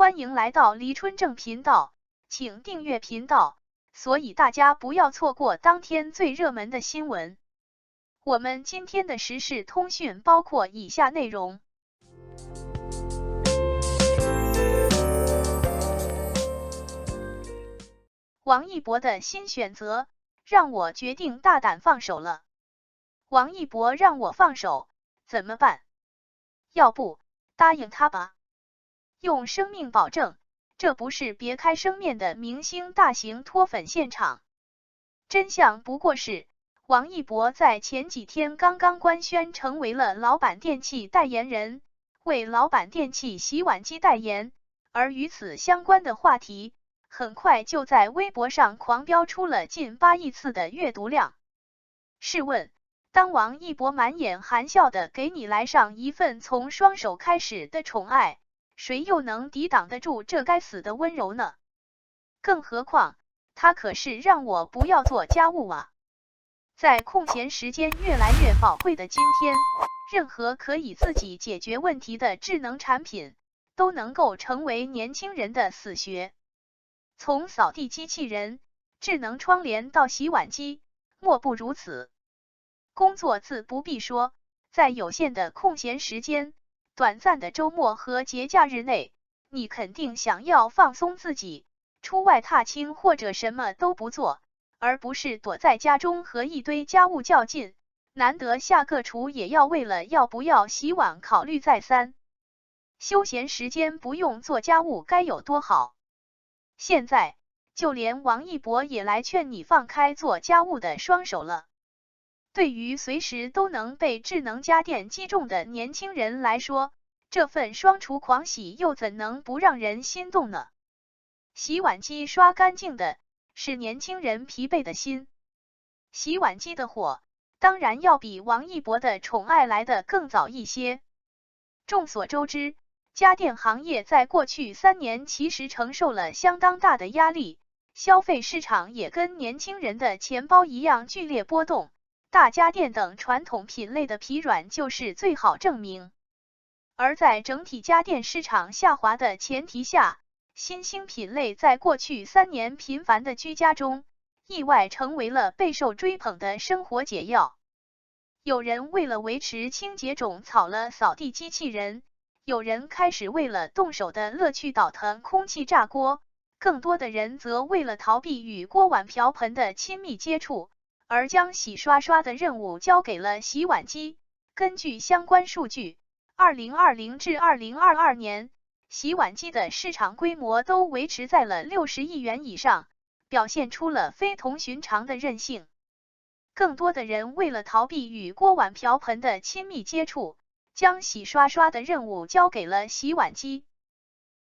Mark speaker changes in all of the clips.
Speaker 1: 欢迎来到黎春正频道，请订阅频道，所以大家不要错过当天最热门的新闻。我们今天的时事通讯包括以下内容：王一博的新选择，让我决定大胆放手了。王一博让我放手，怎么办？要不答应他吧。用生命保证，这不是别开生面的明星大型脱粉现场。真相不过是，王一博在前几天刚刚官宣成为了老板电器代言人，为老板电器洗碗机代言，而与此相关的话题，很快就在微博上狂飙出了近8亿次的阅读量。试问，当王一博满眼含笑的给你来上一份从双手开始的宠爱，谁又能抵挡得住这该死的温柔呢？更何况，他可是让我不要做家务啊！在空闲时间越来越宝贵的今天，任何可以自己解决问题的智能产品，都能够成为年轻人的死穴。从扫地机器人、智能窗帘到洗碗机，莫不如此。工作自不必说，在有限的空闲时间，短暂的周末和节假日内，你肯定想要放松自己，出外踏青或者什么都不做，而不是躲在家中和一堆家务较劲，难得下个厨也要为了要不要洗碗考虑再三。休闲时间不用做家务该有多好。现在，就连王一博也来劝你放开做家务的双手了。对于随时都能被智能家电击中的年轻人来说，这份双厨狂喜又怎能不让人心动呢？洗碗机刷干净的是年轻人疲惫的心。洗碗机的火，当然要比王一博的宠爱来得更早一些。众所周知，家电行业在过去3年其实承受了相当大的压力，消费市场也跟年轻人的钱包一样剧烈波动。大家电等传统品类的疲软就是最好证明。而在整体家电市场下滑的前提下，新兴品类在过去3年频繁的居家中，意外成为了备受追捧的生活解药。有人为了维持清洁种草了扫地机器人，有人开始为了动手的乐趣倒腾空气炸锅，更多的人则为了逃避与锅碗瓢盆的亲密接触，而将洗刷刷的任务交给了洗碗机。根据相关数据，2020至2022年，洗碗机的市场规模都维持在了60亿元以上，表现出了非同寻常的韧性。更多的人为了逃避与锅碗瓢盆的亲密接触，将洗刷刷的任务交给了洗碗机。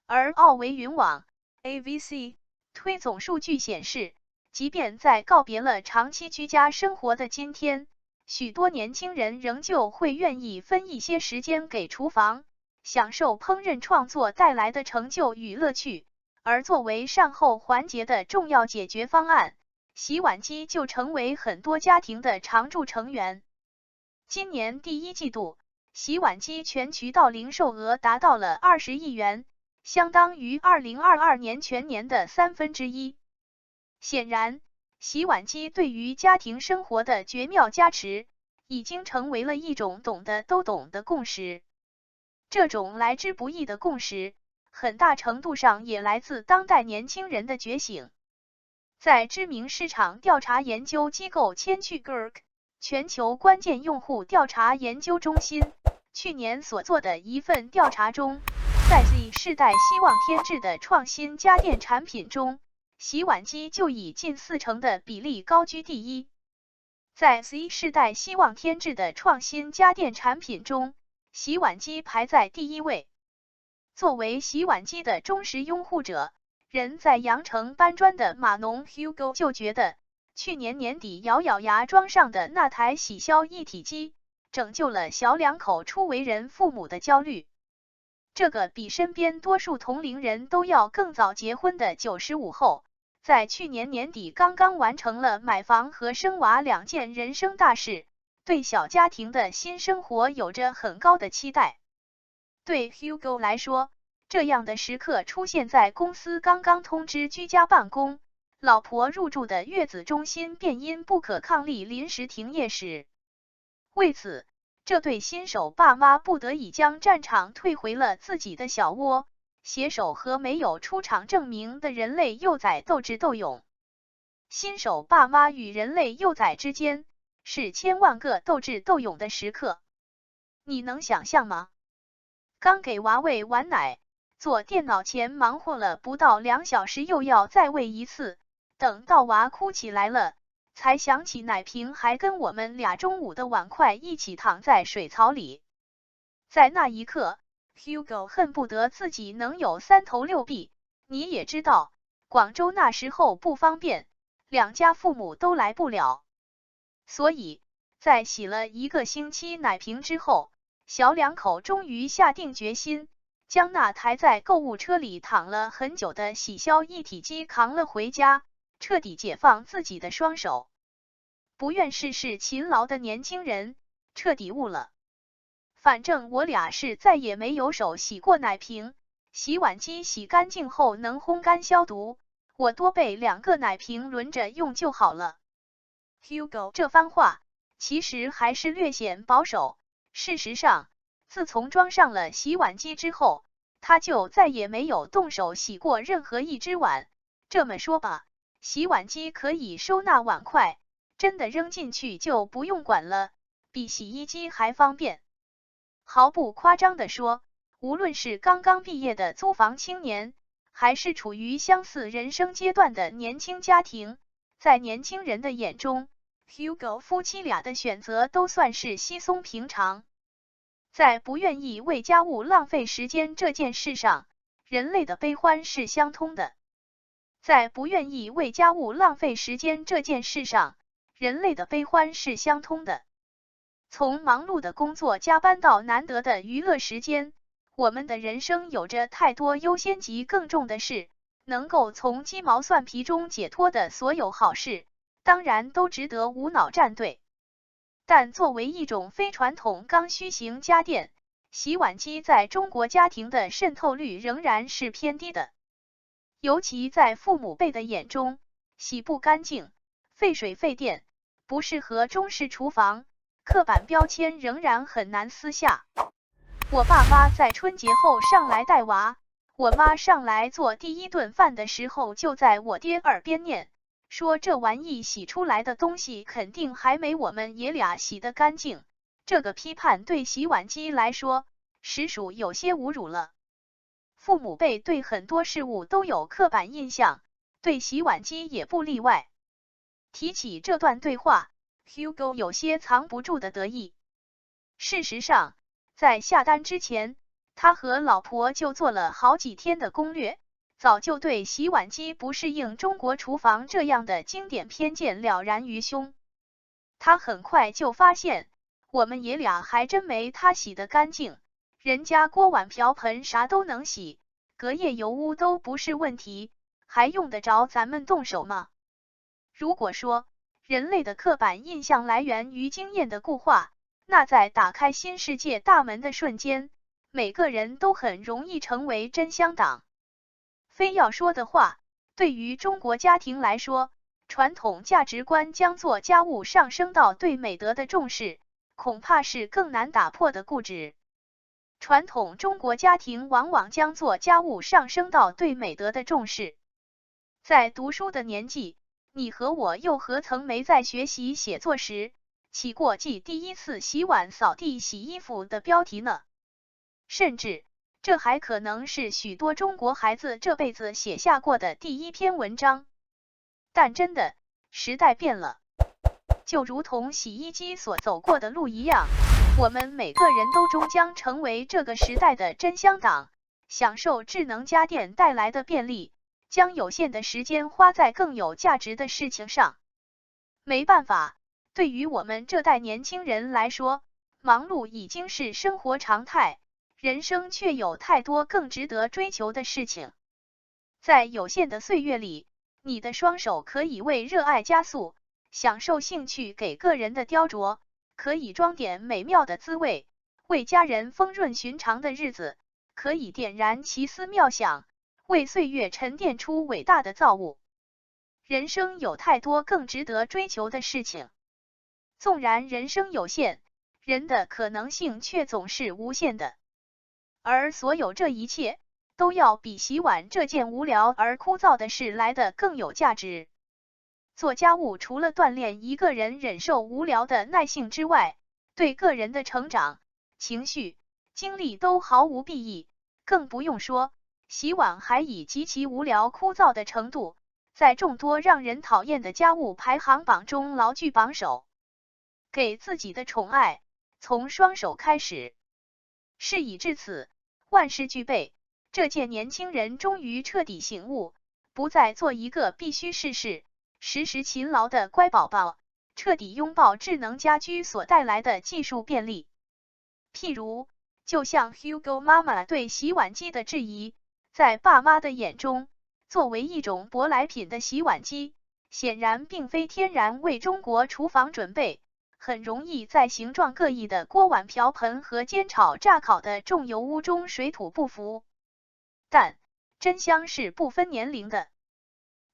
Speaker 1: 而奥维云网 AVC 推总数据显示，即便在告别了长期居家生活的今天，许多年轻人仍旧会愿意分一些时间给厨房，享受烹饪创作带来的成就与乐趣。而作为善后环节的重要解决方案，洗碗机就成为很多家庭的常驻成员。今年第1季度，洗碗机全渠道零售额达到了20亿元，相当于2022年全年的1/3。显然，洗碗机对于家庭生活的绝妙加持，已经成为了一种懂得都懂的共识。这种来之不易的共识，很大程度上也来自当代年轻人的觉醒。在知名市场调查研究机构千趣 GERK 全球关键用户调查研究中心去年所做的一份调查中，在 Z 世代希望添置的创新家电产品中，洗碗机就以近40%的比例高居第一。在 Z 世代希望添置的创新家电产品中，洗碗机排在第1位。作为洗碗机的忠实拥护者，人在羊城搬砖的码农 Hugo 就觉得，去年年底咬咬牙装上的那台洗消一体机，拯救了小两口初为人父母的焦虑。这个比身边多数同龄人都要更早结婚的95后，在去年年底刚刚完成了买房和生娃2件人生大事，对小家庭的新生活有着很高的期待。对 Hugo 来说，这样的时刻出现在公司刚刚通知居家办公，老婆入住的月子中心便因不可抗力临时停业时。为此，这对新手爸妈不得已将战场退回了自己的小窝，携手和没有出场证明的人类幼崽斗智斗勇。新手爸妈与人类幼崽之间是千万个斗智斗勇的时刻，你能想象吗？刚给娃喂完奶，坐电脑前忙活了不到2小时，又要再喂一次，等到娃哭起来了，才想起奶瓶还跟我们俩中午的碗筷一起躺在水槽里。在那一刻 ，Hugo 恨不得自己能有3头6臂。你也知道，广州那时候不方便，2家父母都来不了。所以，在洗了1个星期奶瓶之后，小两口终于下定决心，将那台在购物车里躺了很久的洗消一体机扛了回家，彻底解放自己的双手。不愿事事勤劳的年轻人彻底悟了。反正我俩是再也没有手洗过奶瓶，洗碗机洗干净后能烘干消毒，我多备2个奶瓶轮着用就好了。Hugo 这番话其实还是略显保守。事实上，自从装上了洗碗机之后，他就再也没有动手洗过任何一只碗。这么说吧，洗碗机可以收纳碗筷，真的扔进去就不用管了，比洗衣机还方便。毫不夸张地说，无论是刚刚毕业的租房青年，还是处于相似人生阶段的年轻家庭，在年轻人的眼中，Hugo 夫妻俩的选择都算是稀松平常。在不愿意为家务浪费时间这件事上，人类的悲欢是相通的。在不愿意为家务浪费时间这件事上，人类的悲欢是相通的。从忙碌的工作加班到难得的娱乐时间，我们的人生有着太多优先级更重的事，能够从鸡毛蒜皮中解脱的所有好事，当然都值得无脑站队。但作为一种非传统刚需型家电，洗碗机在中国家庭的渗透率仍然是偏低的。尤其在父母辈的眼中，洗不干净、费水费电、不适合中式厨房，刻板标签仍然很难撕下。我爸妈在春节后上来带娃，我妈上来做第1顿饭的时候，就在我爹耳边念，说这玩意洗出来的东西肯定还没我们爷俩洗得干净。这个批判对洗碗机来说，实属有些侮辱了。父母辈对很多事物都有刻板印象，对洗碗机也不例外。提起这段对话， Hugo 有些藏不住的得意。事实上，在下单之前，他和老婆就做了好几天的攻略，早就对洗碗机不适应中国厨房这样的经典偏见了然于胸。他很快就发现，我们爷俩还真没他洗得干净，人家锅碗瓢盆啥都能洗，隔夜油污都不是问题，还用得着咱们动手吗？如果说人类的刻板印象来源于经验的固化，那在打开新世界大门的瞬间，每个人都很容易成为真香党。非要说的话，对于中国家庭来说，传统价值观将做家务上升到对美德的重视，恐怕是更难打破的固执。传统中国家庭往往将做家务上升到对美德的重视。在读书的年纪，你和我又何曾没在学习写作时起过记第1次洗碗、扫地、洗衣服的标题呢？甚至，这还可能是许多中国孩子这辈子写下过的第1篇文章。但真的，时代变了，就如同洗衣机所走过的路一样，我们每个人都终将成为这个时代的真香党，享受智能家电带来的便利，将有限的时间花在更有价值的事情上。没办法，对于我们这代年轻人来说，忙碌已经是生活常态，人生却有太多更值得追求的事情。在有限的岁月里，你的双手可以为热爱加速，享受兴趣给个人的雕琢，可以装点美妙的滋味，为家人丰润寻常的日子，可以点燃奇思妙想，为岁月沉淀出伟大的造物。人生有太多更值得追求的事情。纵然人生有限，人的可能性却总是无限的。而所有这一切，都要比洗碗这件无聊而枯燥的事来得更有价值。做家务除了锻炼一个人忍受无聊的耐性之外，对个人的成长、情绪、精力都毫无裨益，更不用说洗碗还以极其无聊枯燥的程度，在众多让人讨厌的家务排行榜中牢居榜首。给自己的宠爱，从双手开始。事已至此，万事俱备，这届年轻人终于彻底醒悟，不再做一个必须事事、时时勤劳的乖宝宝，彻底拥抱智能家居所带来的技术便利。譬如，就像 Hugo 妈妈对洗碗机的质疑，在爸妈的眼中，作为一种舶来品的洗碗机，显然并非天然为中国厨房准备，很容易在形状各异的锅碗瓢盆和煎炒炸烤的重油污中水土不服。但真香是不分年龄的。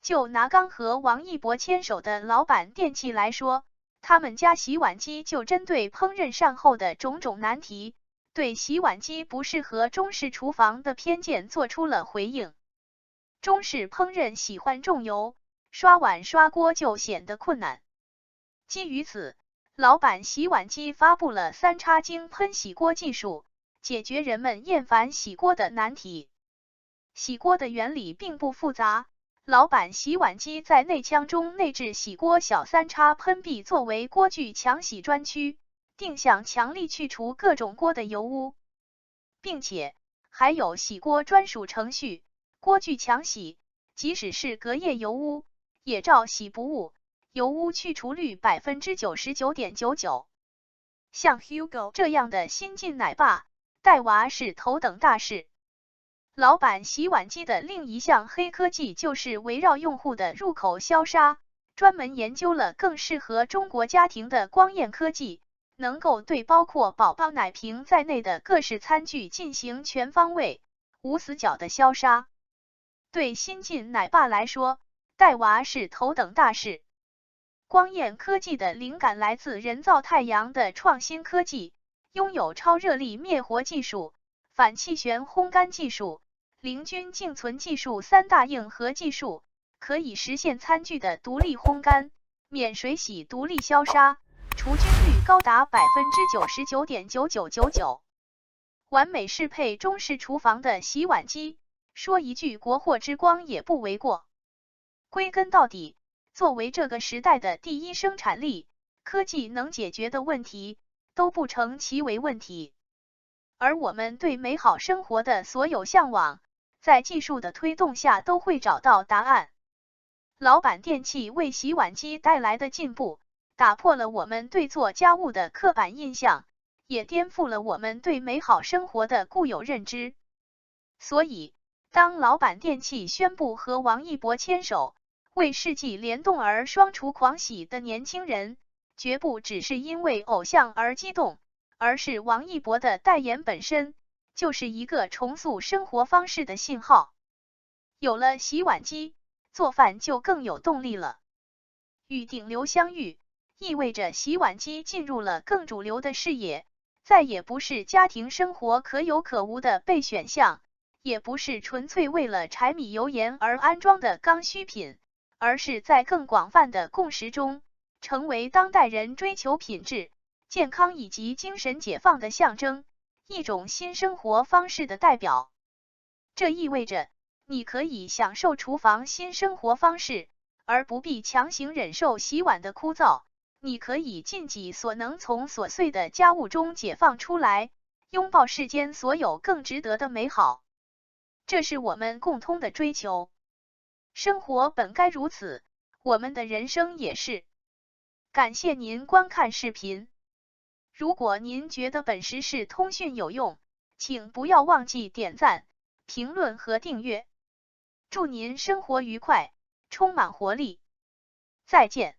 Speaker 1: 就拿刚和王一博牵手的老板电器来说，他们家洗碗机就针对烹饪善后的种种难题，对洗碗机不适合中式厨房的偏见做出了回应。中式烹饪喜欢重油，刷碗刷锅就显得困难。基于此，老板洗碗机发布了3叉经喷洗锅技术，解决人们厌烦洗锅的难题。洗锅的原理并不复杂，老板洗碗机在内腔中内置洗锅小3叉喷壁作为锅具强洗专区，定向强力去除各种锅的油污，并且还有洗锅专属程序，锅具强洗，即使是隔夜油污，也照洗不误，油污去除率 99.99%。像 Hugo 这样的新晋奶爸，带娃是头等大事。老板洗碗机的另一项黑科技就是围绕用户的入口消杀，专门研究了更适合中国家庭的光焰科技，能够对包括宝宝奶瓶在内的各式餐具进行全方位、无死角的消杀。对新晋奶爸来说，带娃是头等大事。光焰科技的灵感来自人造太阳的创新科技，拥有超热力灭活技术、反气旋烘干技术、零菌净存技术3大硬核技术，可以实现餐具的独立烘干、免水洗、独立消杀，除菌率高达 99.9999%， 完美适配中式厨房的洗碗机，说一句国货之光也不为过。归根到底，作为这个时代的第一生产力，科技能解决的问题，都不成其为问题。而我们对美好生活的所有向往，在技术的推动下都会找到答案。老板电器为洗碗机带来的进步，打破了我们对做家务的刻板印象，也颠覆了我们对美好生活的固有认知。所以，当老板电器宣布和王一博牵手，为世纪联动而双厨狂喜的年轻人，绝不只是因为偶像而激动，而是王一博的代言本身就是一个重塑生活方式的信号。有了洗碗机，做饭就更有动力了。与顶流相遇，意味着洗碗机进入了更主流的视野，再也不是家庭生活可有可无的备选项，也不是纯粹为了柴米油盐而安装的刚需品，而是在更广泛的共识中，成为当代人追求品质、健康以及精神解放的象征，一种新生活方式的代表。这意味着，你可以享受厨房新生活方式，而不必强行忍受洗碗的枯燥。你可以尽己所能从琐碎的家务中解放出来，拥抱世间所有更值得的美好。这是我们共通的追求。生活本该如此，我们的人生也是。感谢您观看视频。如果您觉得本时事通讯有用，请不要忘记点赞、评论和订阅。祝您生活愉快，充满活力。再见。